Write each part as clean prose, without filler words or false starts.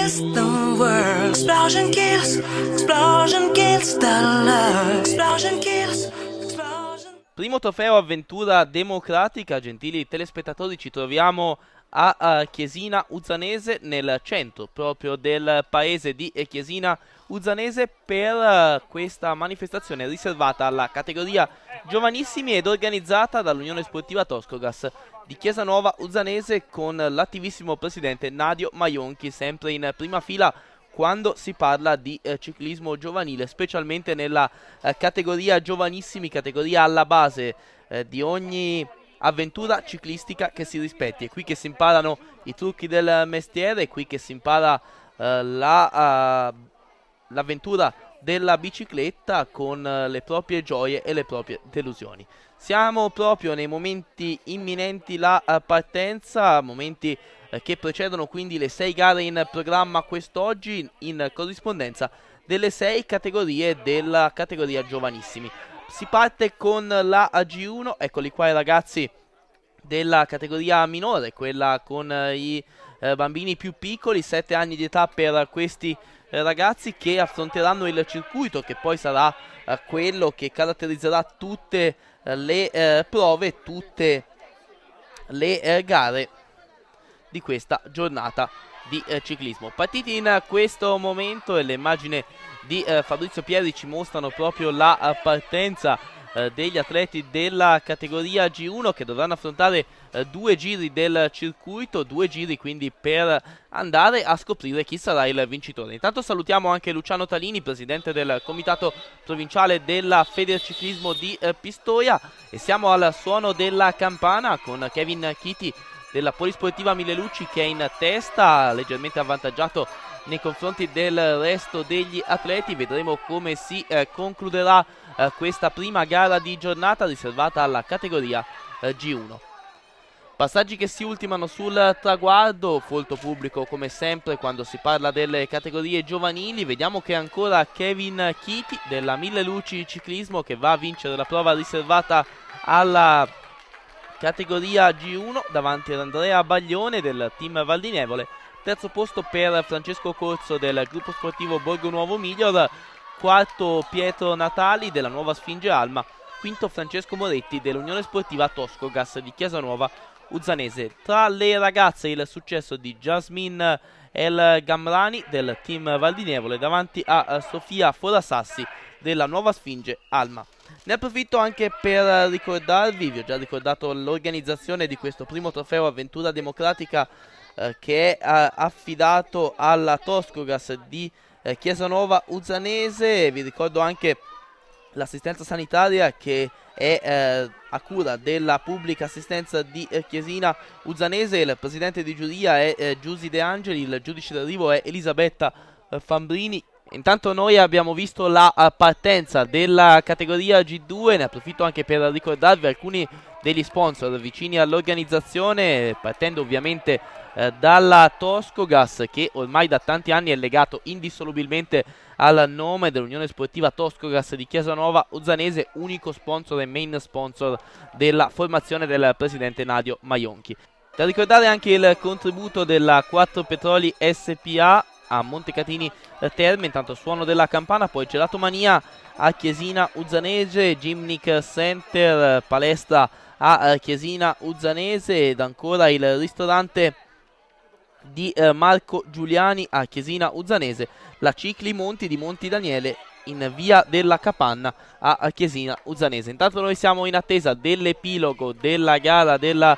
is the world. Explosion kills the love. Explosion kills. Primo trofeo avventura democratica, gentili telespettatori, ci troviamo a Chiesina Uzzanese, nel centro proprio del paese di Chiesina Uzzanese, per questa manifestazione riservata alla categoria giovanissimi ed organizzata dall'Unione Sportiva Toscogas di Chiesanuova Uzzanese, con l'attivissimo presidente Nadio Maionchi sempre in prima fila quando si parla di ciclismo giovanile, specialmente nella categoria giovanissimi, categoria alla base di ogni avventura ciclistica che si rispetti. È qui che si imparano i trucchi del mestiere, è qui che si impara l'avventura della bicicletta con le proprie gioie e le proprie delusioni. Siamo proprio nei momenti imminenti la partenza, momenti che precedono quindi le 6 gare in programma quest'oggi, in corrispondenza delle 6 categorie della categoria giovanissimi. Si parte con la G1, eccoli qua i ragazzi della categoria minore, quella con i bambini più piccoli, 7 anni di età per questi ragazzi, che affronteranno il circuito che poi sarà quello che caratterizzerà tutte le prove, tutte le gare di questa giornata di ciclismo. Partiti in questo momento, e le immagini di Fabrizio Pieri ci mostrano proprio la partenza degli atleti della categoria G1, che dovranno affrontare 2 giri del circuito, 2 giri quindi per andare a scoprire chi sarà il vincitore. Intanto salutiamo anche Luciano Talini, presidente del comitato provinciale della Federciclismo di Pistoia, e siamo al suono della campana con Kevin Chiti della Polisportiva Milelucci, che è in testa, leggermente avvantaggiato nei confronti del resto degli atleti. Vedremo come si concluderà questa prima gara di giornata riservata alla categoria G1. Passaggi che si ultimano sul traguardo, folto pubblico come sempre quando si parla delle categorie giovanili. Vediamo che è ancora Kevin Chiti della Milelucci Ciclismo che va a vincere la prova riservata alla categoria G1 davanti ad Andrea Baglione del team Valdinevole. Terzo posto per Francesco Corso del gruppo sportivo Borgo Nuovo Miglior. Quarto Pietro Natali della Nuova Sfinge Alma. Quinto Francesco Moretti dell'Unione Sportiva Toscogas di Chiesanuova Uzzanese. Tra le ragazze il successo di Jasmine El Gamrani del team Valdinevole davanti a Sofia Forasassi della Nuova Sfinge Alma. Ne approfitto anche per ricordarvi, vi ho già ricordato l'organizzazione di questo primo trofeo Avventura Democratica che è affidato alla Toscogas di Chiesanuova Uzzanese. Vi ricordo anche l'assistenza sanitaria che è a cura della pubblica assistenza di Chiesina Uzzanese. Il presidente di giuria è Giusy De Angeli, il giudice d'arrivo è Elisabetta Fambrini. Intanto noi abbiamo visto la partenza della categoria G2, ne approfitto anche per ricordarvi alcuni degli sponsor vicini all'organizzazione, partendo ovviamente dalla Toscogas, che ormai da tanti anni è legato indissolubilmente al nome dell'Unione Sportiva Toscogas di Chiesanuova Uzzanese, unico sponsor e main sponsor della formazione del presidente Nadio Maionchi. Da ricordare anche il contributo della 4 Petroli SPA a Montecatini Terme, intanto suono della campana, poi Gelatomania a Chiesina Uzzanese, Gymnic Center, palestra a Chiesina Uzzanese, ed ancora il ristorante di Marco Giuliani a Chiesina Uzzanese, la Cicli Monti di Monti Daniele in via della Capanna a Chiesina Uzzanese. Intanto noi siamo in attesa dell'epilogo della gara della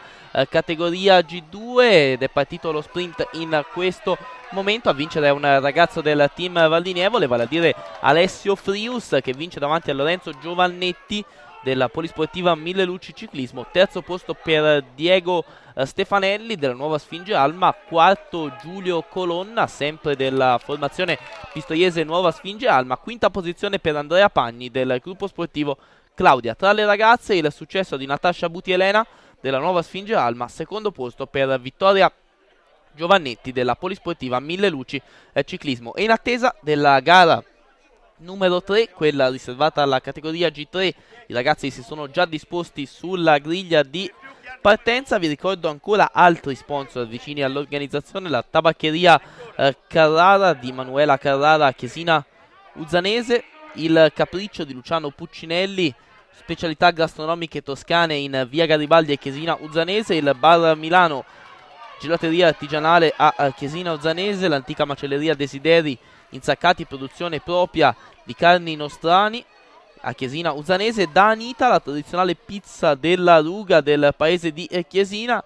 categoria G2 ed è partito lo sprint in questo momento. A vincere è un ragazzo del team Valdinievole, vale a dire Alessio Frius, che vince davanti a Lorenzo Giovannetti della Polisportiva Milelucci Ciclismo. Terzo posto per Diego Stefanelli della Nuova Sfinge Alma. Quarto Giulio Colonna, sempre della formazione pistoiese Nuova Sfinge Alma. Quinta posizione per Andrea Pagni del gruppo sportivo Claudia. Tra le ragazze il successo di Natascia Butielena della Nuova Sfinge Alma. Secondo posto per Vittoria Giovannetti della Polisportiva Milelucci Ciclismo. E in attesa della gara numero 3, quella riservata alla categoria G3, i ragazzi si sono già disposti sulla griglia di partenza. Vi ricordo ancora altri sponsor vicini all'organizzazione: la tabaccheria Carrara di Manuela Carrara a Chiesina Uzzanese, il Capriccio di Luciano Puccinelli, specialità gastronomiche toscane in via Garibaldi e Chiesina Uzzanese, il Bar Milano, gelateria artigianale a Chiesina Uzzanese, l'antica macelleria Desideri, insaccati, produzione propria di carni nostrani a Chiesina Uzzanese, da Anita, la tradizionale pizza della Ruga del paese di Chiesina,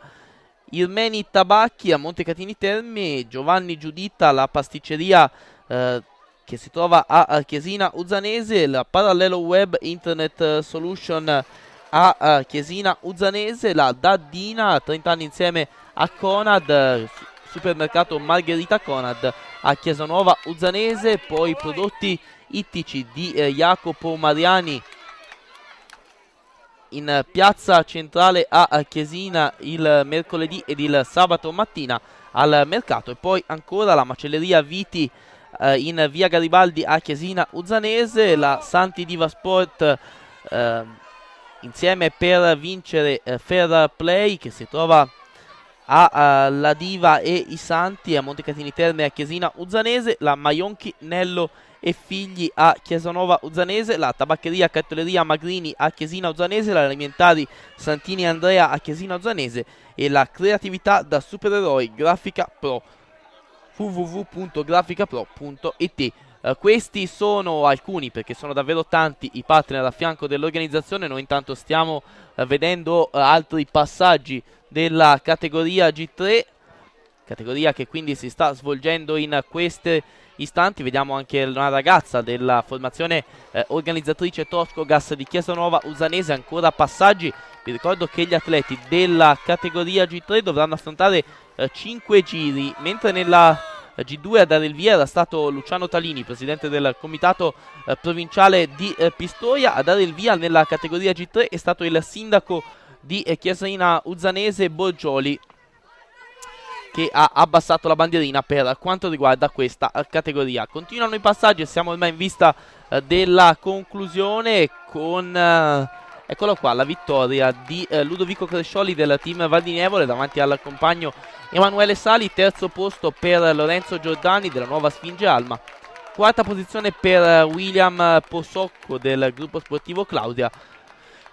Irmeni Tabacchi a Montecatini Terme, Giovanni Giuditta, la pasticceria che si trova a Chiesina Uzzanese, la Parallelo Web Internet Solution a Chiesina Uzzanese, la Daddina, 30 anni insieme a Conad, supermercato Margherita Conad a Chiesanuova Uzzanese, poi prodotti ittici di Jacopo Mariani in piazza centrale a Chiesina il mercoledì ed il sabato mattina al mercato, e poi ancora la macelleria Viti in via Garibaldi a Chiesina Uzzanese, la Santi Diva Sport insieme per vincere Fair Play, che si trova a La Diva e i Santi a Montecatini Terme a Chiesina Uzzanese, la Maionchi Nello e Figli a Chiesanova Uzzanese, la tabaccheria Cartoleria Magrini a Chiesina Uzzanese, la alimentari Santini Andrea a Chiesina Uzzanese e la creatività da supereroi Grafica Pro, www.graficapro.it. Questi sono alcuni, perché sono davvero tanti, i partner a fianco dell'organizzazione. Noi intanto stiamo vedendo altri passaggi della categoria G3, categoria che quindi si sta svolgendo in questi istanti. Vediamo anche una ragazza della formazione organizzatrice Toscogas di Chiesanuova Uzzanese, ancora passaggi. Vi ricordo che gli atleti della categoria G3 dovranno affrontare 5 giri, mentre nella G2 a dare il via era stato Luciano Talini, presidente del comitato provinciale di Pistoia. A dare il via nella categoria G3 è stato il sindaco di Chiesina Uzzanese Borgioli, che ha abbassato la bandierina per quanto riguarda questa categoria. Continuano i passaggi e siamo ormai in vista della conclusione con eccolo qua, la vittoria di Ludovico Crescioli del team Valdinievole davanti al compagno Emanuele Sali. Terzo posto per Lorenzo Giordani della Nuova Sfinge Alma, quarta posizione per William Posocco del gruppo sportivo Claudia,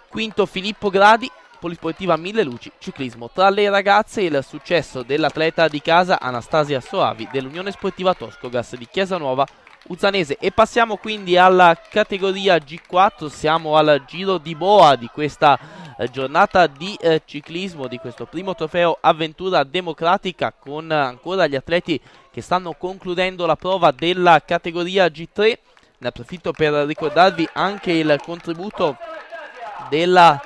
quinto Filippo Gradi, Polisportiva Mille Luci Ciclismo. Tra le ragazze il successo dell'atleta di casa Anastasia Soavi dell'Unione Sportiva Toscogas di Chiesanuova Uzzanese. E passiamo quindi alla categoria G4, siamo al Giro di Boa di questa giornata di ciclismo, di questo primo trofeo Avventura Democratica, con ancora gli atleti che stanno concludendo la prova della categoria G3. Ne approfitto per ricordarvi anche il contributo della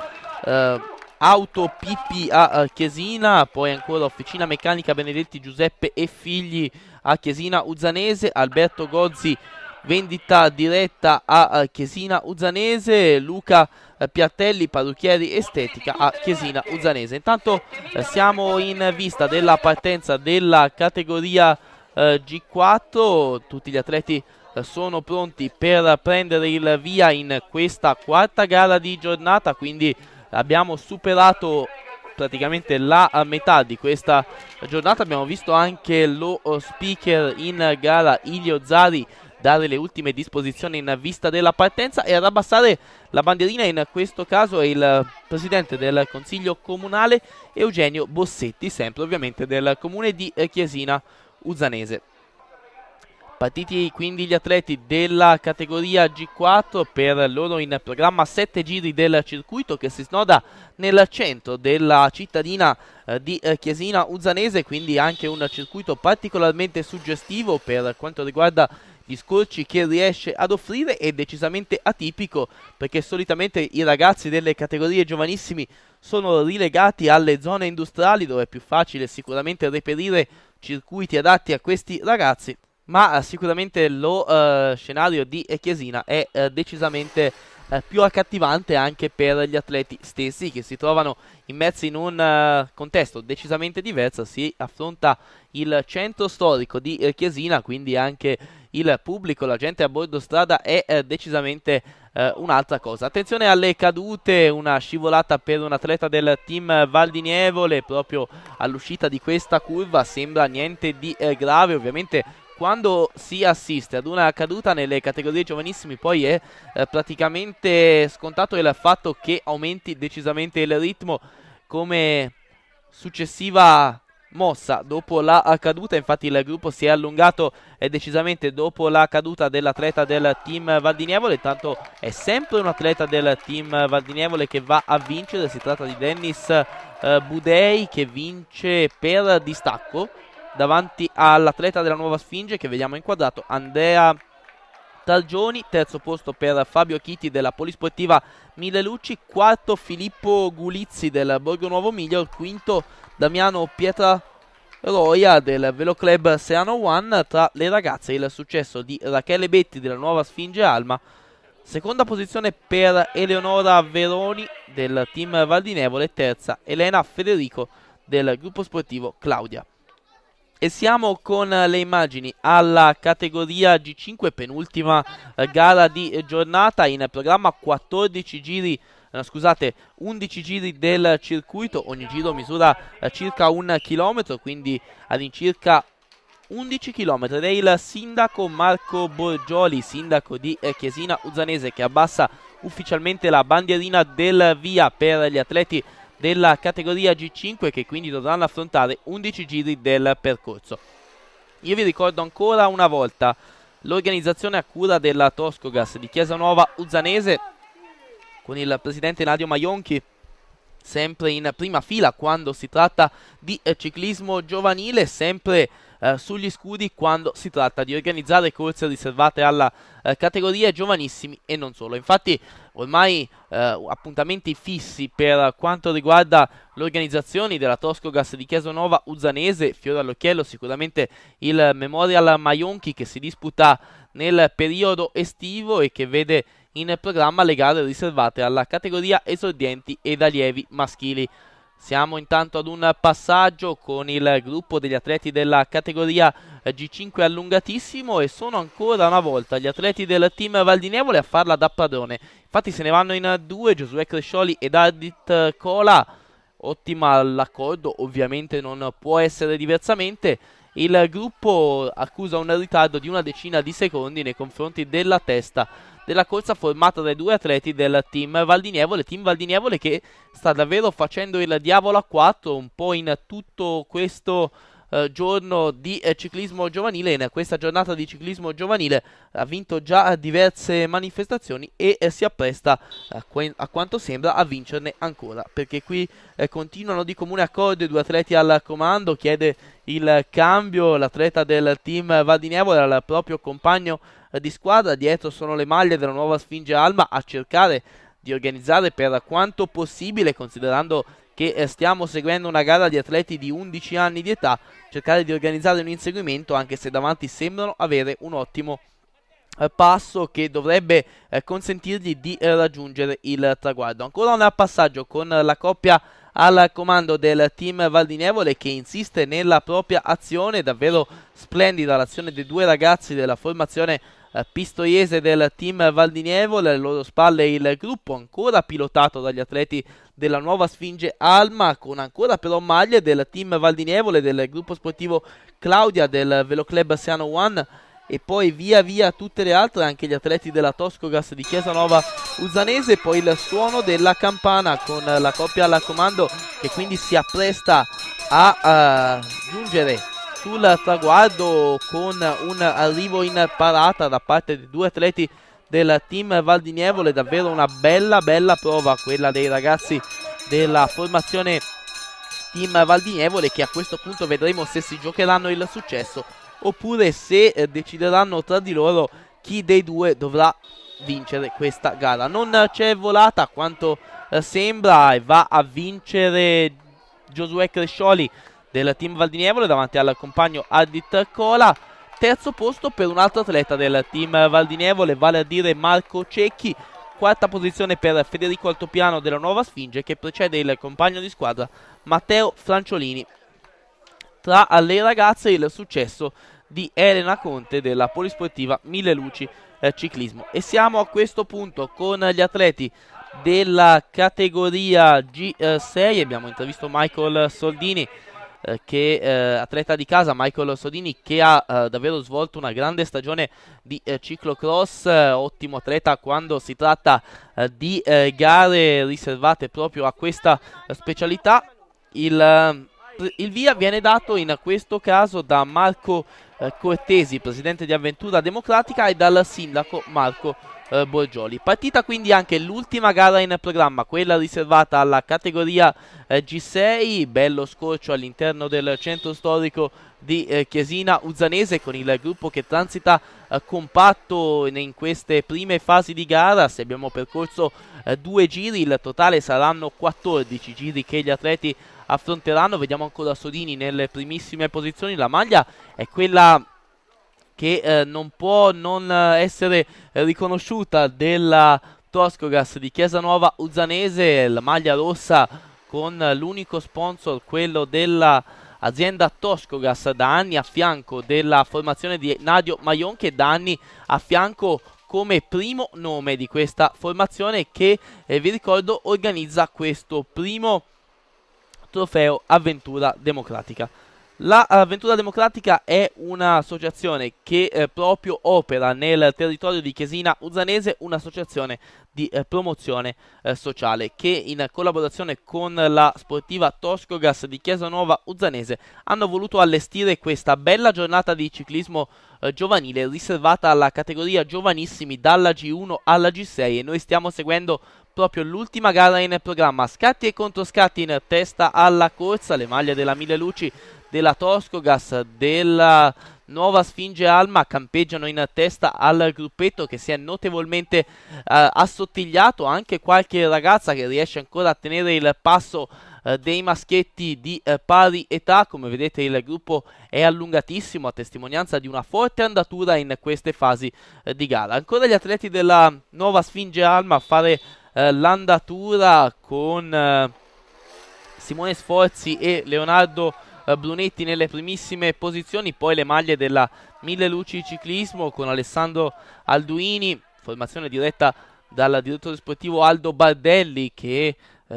Auto Pippi a Chiesina, poi ancora Officina Meccanica Benedetti Giuseppe e Figli a Chiesina Uzzanese, Alberto Gozzi vendita diretta a Chiesina Uzzanese, Luca Piattelli parrucchieri estetica a Chiesina Uzzanese. Intanto siamo in vista della partenza della categoria G4, tutti gli atleti sono pronti per prendere il via in questa quarta gara di giornata, quindi abbiamo superato praticamente la metà di questa giornata. Abbiamo visto anche lo speaker in gara Ilio Zari dare le ultime disposizioni in vista della partenza, e ad abbassare la bandierina in questo caso è il presidente del consiglio comunale Eugenio Bossetti, sempre ovviamente del comune di Chiesina Uzzanese. Partiti quindi gli atleti della categoria G4, per loro in programma 7 giri del circuito che si snoda nel centro della cittadina di Chiesina Uzzanese, quindi anche un circuito particolarmente suggestivo per quanto riguarda gli scorci che riesce ad offrire, e decisamente atipico perché solitamente i ragazzi delle categorie giovanissimi sono rilegati alle zone industriali, dove è più facile sicuramente reperire circuiti adatti a questi ragazzi. Ma sicuramente lo scenario di Chiesina è decisamente più accattivante anche per gli atleti stessi, che si trovano immersi in un contesto decisamente diverso. Si affronta il centro storico di Chiesina, quindi anche il pubblico, la gente a bordo strada è decisamente un'altra cosa. Attenzione alle cadute, una scivolata per un atleta del team Val di Nievole proprio all'uscita di questa curva, sembra niente di grave. Ovviamente quando si assiste ad una caduta nelle categorie giovanissime poi è praticamente scontato il fatto che aumenti decisamente il ritmo come successiva mossa dopo la caduta. Infatti il gruppo si è allungato decisamente dopo la caduta dell'atleta del team Val di Nievole. Tanto è sempre un atleta del team Val di Nievole che va a vincere, si tratta di Dennis Budei, che vince per distacco davanti all'atleta della Nuova Sfinge che vediamo inquadrato, Andrea Targioni. Terzo posto per Fabio Chiti della Polisportiva Mille Lucci, quarto Filippo Gulizzi del Borgo Nuovo Miglior, quinto Damiano Pietraroia del Veloclub Seano One. Tra le ragazze il successo di Rachele Betti della Nuova Sfinge Alma, seconda posizione per Eleonora Veroni del team Val di Nievole, terza Elena Federico del gruppo sportivo Claudia. E siamo con le immagini alla categoria G5, penultima gara di giornata, in programma 14 giri, 11 giri del circuito, ogni giro misura circa 1 chilometro, quindi all'incirca 11 km. Ed è il sindaco Marco Borgioli, sindaco di Chiesina Uzzanese, che abbassa ufficialmente la bandierina del via per gli atleti della categoria G5, che quindi dovranno affrontare 11 giri del percorso. Io vi ricordo ancora una volta l'organizzazione a cura della Toscogas di Chiesa Nuova Uzzanese, con il presidente Nadio Maionchi sempre in prima fila quando si tratta di ciclismo giovanile, sempre sugli scudi quando si tratta di organizzare corse riservate alla categoria giovanissimi e non solo. Infatti ormai appuntamenti fissi per quanto riguarda l'organizzazione della Toscogas di Chiesa Nuova Uzzanese. Fiore all'occhiello sicuramente il Memorial Maionchi, che si disputa nel periodo estivo e che vede in programma le gare riservate alla categoria esordienti ed allievi maschili. Siamo intanto ad un passaggio con il gruppo degli atleti della categoria G5 allungatissimo, e sono ancora una volta gli atleti del team Val di Nievole a farla da padrone. Infatti se ne vanno in due, Giosuè Crescioli ed Ardit Cola. Ottima l'accordo, ovviamente non può essere diversamente. Il gruppo accusa un ritardo di una decina di secondi nei confronti della testa della corsa, formata dai due atleti del team Val di Nievole che sta davvero facendo il diavolo a quattro un po' in tutto questo giorno di ciclismo giovanile. In questa giornata di ciclismo giovanile ha vinto già diverse manifestazioni e si appresta a quanto sembra a vincerne ancora, perché qui continuano di comune accordo i due atleti al comando. Chiede il cambio l'atleta del team Val di Nievole al proprio compagno di squadra. Dietro sono le maglie della Nuova Sfinge Alma a cercare di organizzare per quanto possibile, considerando che stiamo seguendo una gara di atleti di 11 anni di età, cercare di organizzare un inseguimento, anche se davanti sembrano avere un ottimo passo che dovrebbe consentirgli di raggiungere il traguardo. Ancora un passaggio con la coppia al comando del team Val di Nievole, che insiste nella propria azione. Davvero splendida l'azione dei due ragazzi della formazione pistoiese del team Val di Nievole. Alle loro spalle il gruppo ancora pilotato dagli atleti della Nuova Sfinge Alma, con ancora però maglie del team Val di Nievole, del gruppo sportivo Claudia, del Veloclub Seano One, e poi via via tutte le altre, anche gli atleti della Toscogas di Chiesa Nuova Uzzanese. Poi il suono della campana con la coppia al comando, che quindi si appresta a giungere sul traguardo con un arrivo in parata da parte dei due atleti del team Val di Nievole. Davvero una bella prova quella dei ragazzi della formazione team Val di Nievole, che a questo punto vedremo se si giocheranno il successo oppure se decideranno tra di loro chi dei due dovrà vincere questa gara. Non c'è volata a quanto sembra, e va a vincere Giosuè Crescioli del team Val di Nievole davanti al compagno Ardit Cola. Terzo posto per un altro atleta del team Val di Nievole, vale a dire Marco Cecchi. Quarta posizione per Federico Altopiano della Nuova Sfinge, che precede il compagno di squadra Matteo Franciolini. Tra le ragazze il successo di Elena Conte della Polisportiva Mille Luci Ciclismo. E siamo a questo punto con gli atleti della categoria G6. Abbiamo intervistato Michael Soldini, atleta di casa, Michael Soldini, che ha davvero svolto una grande stagione di ciclocross, ottimo atleta quando si tratta di gare riservate proprio a questa specialità. Il via viene dato in questo caso da Marco Cortesi, presidente di Avventura Democratica, e dal sindaco Marco Borgioli. Partita quindi anche l'ultima gara in programma, quella riservata alla categoria G6, bello scorcio all'interno del centro storico di Chiesina Uzzanese, con il gruppo che transita compatto in queste prime fasi di gara. Se abbiamo percorso 2 giri, il totale saranno 14 giri che gli atleti affronteranno. Vediamo ancora Sodini nelle primissime posizioni. La maglia è quella che non può non essere riconosciuta della Toscogas di Chiesa-Nuova Uzzanese, la maglia rossa con l'unico sponsor, quello della azienda Toscogas, da anni a fianco della formazione di Nadio Maion, che da anni a fianco come primo nome di questa formazione, che vi ricordo organizza questo primo trofeo Avventura Democratica. La Avventura Democratica è un'associazione che proprio opera nel territorio di Chiesina Uzzanese, un'associazione di promozione sociale, che in collaborazione con la sportiva Toscogas di Chiesa-Nuova Uzzanese hanno voluto allestire questa bella giornata di ciclismo giovanile riservata alla categoria giovanissimi dalla G1 alla G6, e noi stiamo seguendo proprio l'ultima gara in programma. Scatti e controscatti in testa alla corsa, le maglie della Mille Luci, della Toscogas, della Nuova Sfinge Alma campeggiano in testa al gruppetto, che si è notevolmente assottigliato. Anche qualche ragazza che riesce ancora a tenere il passo dei maschietti di pari età. Come vedete, il gruppo è allungatissimo, a testimonianza di una forte andatura in queste fasi di gara. Ancora gli atleti della Nuova Sfinge Alma a fare l'andatura, con Simone Sforzi e Leonardo Brunetti nelle primissime posizioni. Poi le maglie della Mille Luci Ciclismo con Alessandro Alduini, formazione diretta dal direttore sportivo Aldo Bardelli, che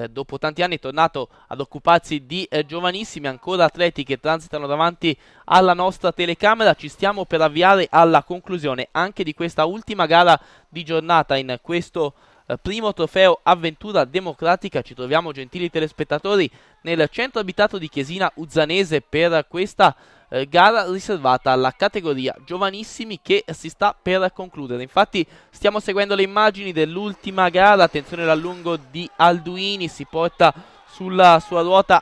dopo tanti anni è tornato ad occuparsi di giovanissimi. Ancora atleti che transitano davanti alla nostra telecamera. Ci stiamo per avviare alla conclusione anche di questa ultima gara di giornata in questo primo trofeo Avventura Democratica. Ci troviamo, gentili telespettatori, nel centro abitato di Chiesina Uzzanese per questa gara riservata alla categoria giovanissimi, che si sta per concludere. Infatti stiamo seguendo le immagini dell'ultima gara. Attenzione all'allungo di Alduini, si porta sulla sua ruota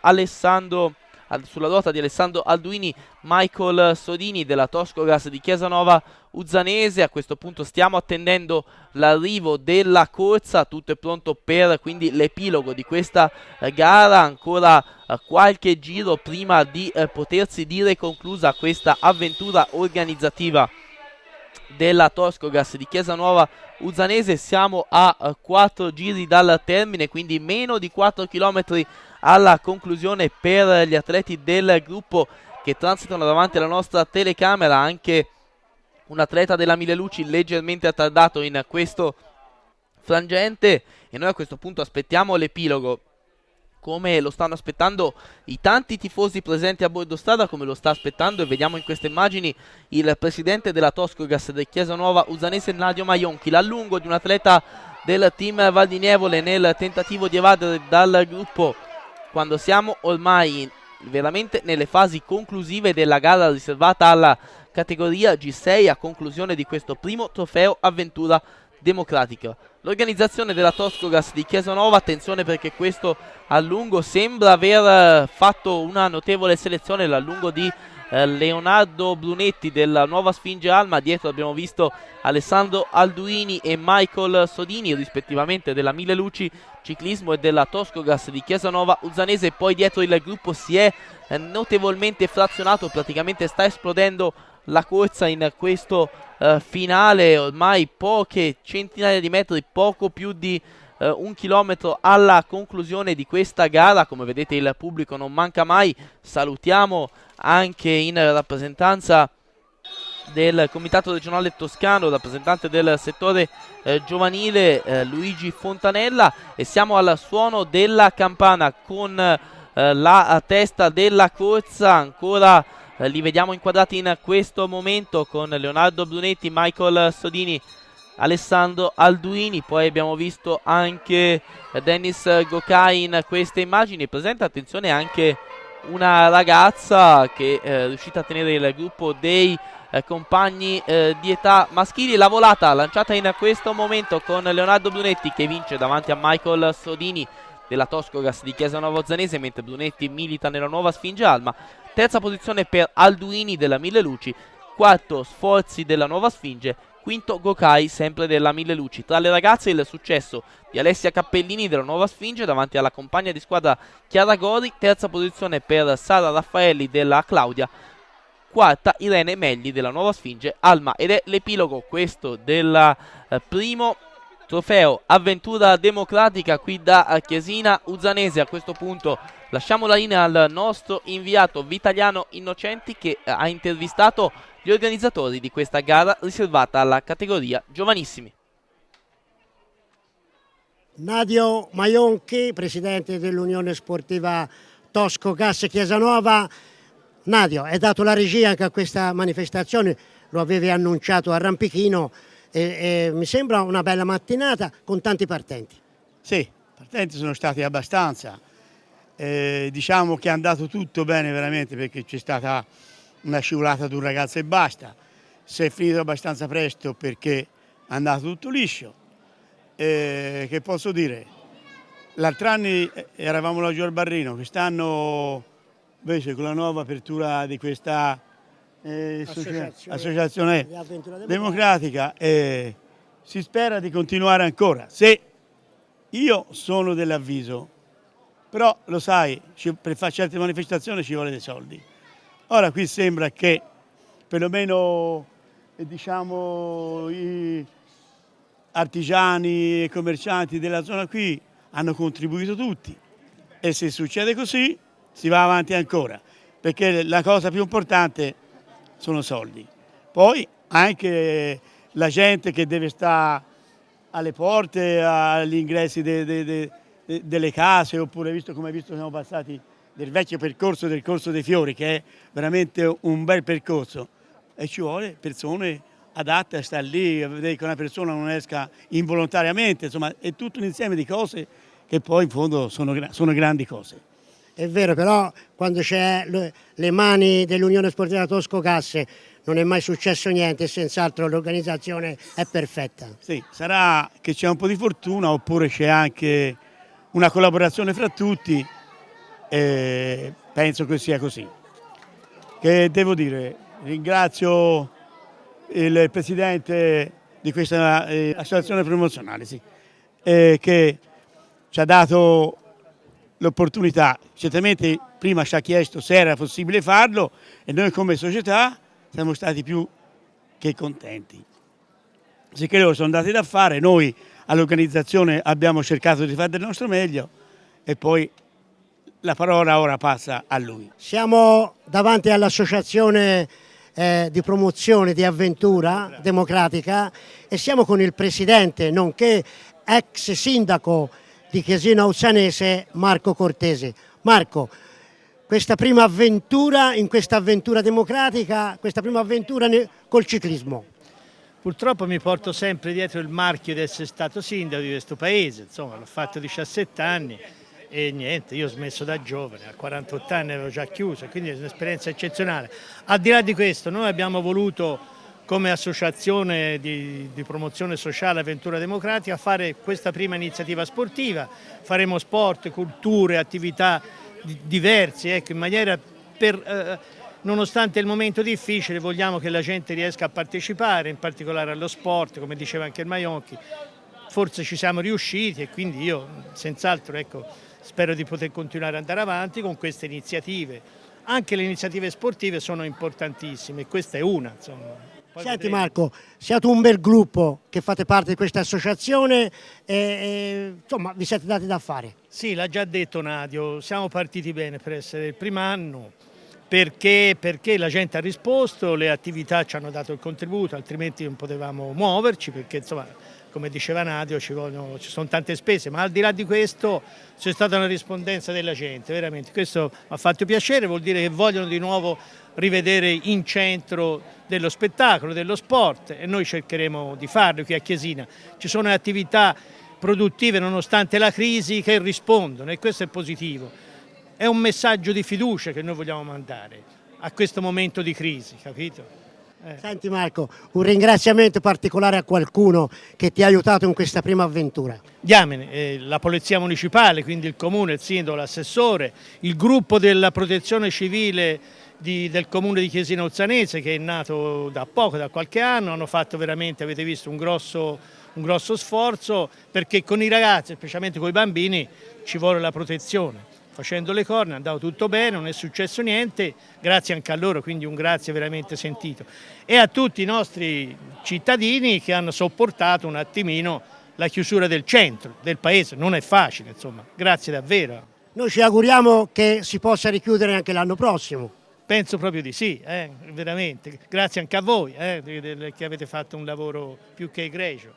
sulla ruota di Alessandro Alduini Michael Sodini della Toscogas di Chiesa-Nuova Uzzanese. A questo punto stiamo attendendo l'arrivo della corsa, tutto è pronto per quindi l'epilogo di questa gara. Ancora qualche giro prima di potersi dire conclusa questa avventura organizzativa della Toscogas di Chiesa-Nuova Uzzanese. Siamo a 4 giri dal termine, quindi meno di 4 km alla conclusione per gli atleti del gruppo che transitano davanti alla nostra telecamera. Anche un atleta della Mille Luci leggermente attardato in questo frangente, e noi a questo punto aspettiamo l'epilogo, come lo stanno aspettando i tanti tifosi presenti a bordo strada, come lo sta aspettando, e vediamo in queste immagini, il presidente della Toscogas del Chiesa-Nuova Uzzanese Nadio Maionchi. L'allungo di un atleta del team Valdinievole nel tentativo di evadere dal gruppo, quando siamo ormai veramente nelle fasi conclusive della gara riservata alla categoria G6, a conclusione di questo primo trofeo Avventura Democratica. L'organizzazione della Toscogas di Chiesa-Nuova, attenzione perché questo allungo sembra aver fatto una notevole selezione, l'allungo di Leonardo Brunetti della Nuova Sfinge Alma. Dietro abbiamo visto Alessandro Alduini e Michael Sodini, rispettivamente della Mille Luci Ciclismo e della Toscogas di Chiesa-Nuova Uzzanese. Poi dietro il gruppo si è notevolmente frazionato, praticamente sta esplodendo la corsa in questo finale. Ormai poche centinaia di metri, poco più di 1 chilometro alla conclusione di questa gara. Come vedete il pubblico non manca mai. Salutiamo anche in rappresentanza del Comitato Regionale Toscano, rappresentante del settore giovanile Luigi Fontanella, e siamo al suono della campana con la testa della corsa. Ancora li vediamo inquadrati in questo momento con Leonardo Brunetti, Michael Sodini, Alessandro Alduini. Poi abbiamo visto anche Dennis Gokai in queste immagini. Presente, attenzione, anche una ragazza che è riuscita a tenere il gruppo dei compagni di età maschili. La volata lanciata in questo momento con Leonardo Brunetti, che vince davanti a Michael Sodini della Toscogas di Chiesa Nuova Zanese, mentre Brunetti milita nella Nuova Sfinge Alma. Terza posizione per Alduini della Mille Luci, quarto Sforzi della Nuova Sfinge, quinto Gokai sempre della Mille Luci. Tra le ragazze il successo di Alessia Cappellini della Nuova Sfinge davanti alla compagna di squadra Chiara Gori. Terza posizione per Sara Raffaelli della Claudia, quarta Irene Megli della Nuova Sfinge Alma. Ed è l'epilogo questo del primo trofeo Avventura Democratica qui da Chiesina Uzzanese. A questo punto lasciamo la linea al nostro inviato Vitaliano Innocenti, che ha intervistato gli organizzatori di questa gara riservata alla categoria giovanissimi. Nadio Maionchi, presidente dell'Unione Sportiva Toscogas Chiesanuova. Nadio, hai dato la regia anche a questa manifestazione, lo avevi annunciato a Rampichino, e mi sembra una bella mattinata con tanti partenti. Sì, partenti sono stati abbastanza, diciamo che è andato tutto bene veramente, perché c'è stata una scivolata di un ragazzo e basta, si è finito abbastanza presto perché è andato tutto liscio. Che posso dire? L'altro anno eravamo laggiù al Barrino, quest'anno invece con la nuova apertura di questa associazione democratica si spera di continuare ancora. Se io sono dell'avviso, però lo sai, per fare certe manifestazioni ci vuole dei soldi. Ora qui sembra che perlomeno diciamo i artigiani e commercianti della zona qui hanno contribuito tutti, e se succede così si va avanti ancora, perché la cosa più importante sono soldi. Poi anche la gente che deve stare alle porte, agli ingressi delle case, oppure visto come hai visto siamo passati del vecchio percorso del Corso dei Fiori, che è veramente un bel percorso, e ci vuole persone adatte a stare lì, a vedere che una persona non esca involontariamente, insomma è tutto un insieme di cose che poi in fondo sono grandi cose. È vero, però quando c'è le mani dell'Unione Sportiva Toscogas non è mai successo niente, e senz'altro l'organizzazione è perfetta. Sì, sarà che c'è un po' di fortuna, oppure c'è anche una collaborazione fra tutti, e penso che sia così. Che devo dire, ringrazio il presidente di questa associazione promozionale, sì, che ci ha dato l'opportunità. Certamente prima ci ha chiesto se era possibile farlo, e noi come società siamo stati più che contenti. Sicché loro sono andati da fare, noi all'organizzazione abbiamo cercato di fare del nostro meglio, e poi la parola ora passa a lui. Siamo davanti all'associazione di promozione di Avventura Democratica, e siamo con il presidente nonché ex sindaco di Chiesina Uzzanese, Marco Cortesi. Marco, questa prima avventura in questa avventura democratica, questa prima avventura col ciclismo. Purtroppo mi porto sempre dietro il marchio di essere stato sindaco di questo paese, insomma l'ho fatto 17 anni e niente, io ho smesso da giovane, a 48 anni avevo già chiuso, quindi è un'esperienza eccezionale. Al di là di questo, noi abbiamo voluto come associazione di promozione sociale Avventura Democratica fare questa prima iniziativa sportiva. Faremo sport, culture, attività diverse, ecco, in maniera nonostante il momento difficile vogliamo che la gente riesca a partecipare, in particolare allo sport, come diceva anche il Maionchi. Forse ci siamo riusciti, e quindi io senz'altro spero di poter continuare ad andare avanti con queste iniziative. Anche le iniziative sportive sono importantissime, e questa è una, insomma. Poi Senti vedremo. Marco, siete un bel gruppo che fate parte di questa associazione, e insomma vi siete dati da fare. Sì, l'ha già detto Nadio, siamo partiti bene per essere il primo anno. perché la gente ha risposto, le attività ci hanno dato il contributo, altrimenti non potevamo muoverci, perché insomma, come diceva Nadio, ci sono tante spese, ma al di là di questo c'è stata una rispondenza della gente, veramente. Questo mi ha fatto piacere, vuol dire che vogliono di nuovo rivedere in centro dello spettacolo, dello sport, e noi cercheremo di farlo qui a Chiesina. Ci sono attività produttive nonostante la crisi che rispondono, e questo è positivo. È un messaggio di fiducia che noi vogliamo mandare a questo momento di crisi, capito? Senti Marco, un ringraziamento particolare a qualcuno che ti ha aiutato in questa prima avventura. Diamine, la Polizia Municipale, quindi il Comune, il Sindaco, l'assessore, il gruppo della Protezione Civile del Comune di Chiesina Uzzanese, che è nato da poco, da qualche anno, hanno fatto veramente, avete visto, un grosso sforzo, perché con i ragazzi, specialmente con i bambini, ci vuole la protezione. Facendo le corna è andato tutto bene, non è successo niente, grazie anche a loro, quindi un grazie veramente sentito. E a tutti i nostri cittadini che hanno sopportato un attimino la chiusura del centro, del paese, non è facile, insomma, grazie davvero. Noi ci auguriamo che si possa richiudere anche l'anno prossimo. Penso proprio di sì, veramente, grazie anche a voi che avete fatto un lavoro più che egregio.